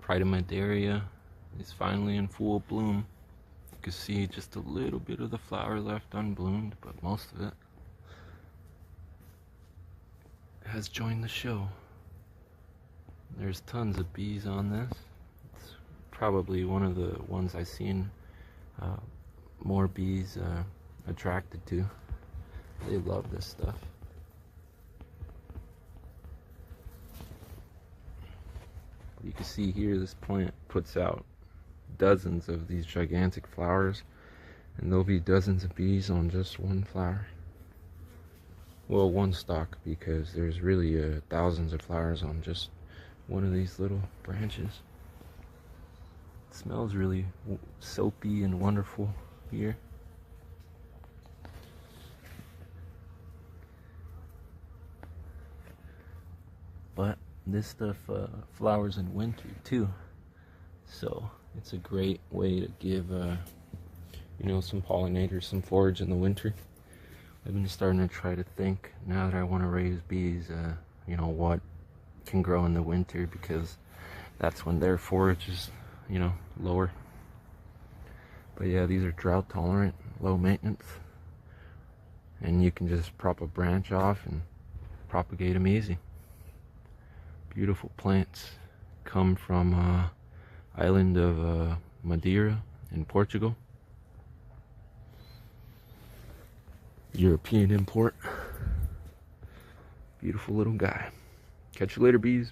Pride of Madeira is finally in full bloom. You can see just a little bit of the flower left unbloomed, but most of it has joined the show. There's tons of bees on this. It's probably one of the ones I've seen more bees attracted to. They love this stuff. You can see here this plant puts out dozens of these gigantic flowers, and there'll be dozens of bees on just one flower. Well, one stalk, because there's really thousands of flowers on just one of these little branches. It smells really soapy and wonderful here. But this stuff flowers in winter too, so it's a great way to give you know, some pollinators some forage in the winter. I've been starting to try to think, now that I want to raise bees, you know, what can grow in the winter, because that's when their forage is, you know, lower. But yeah, these are drought tolerant, low maintenance, and you can just prop a branch off and propagate them easy. Beautiful plants, come from island of Madeira in Portugal. European import. Beautiful little guy. Catch you later, bees.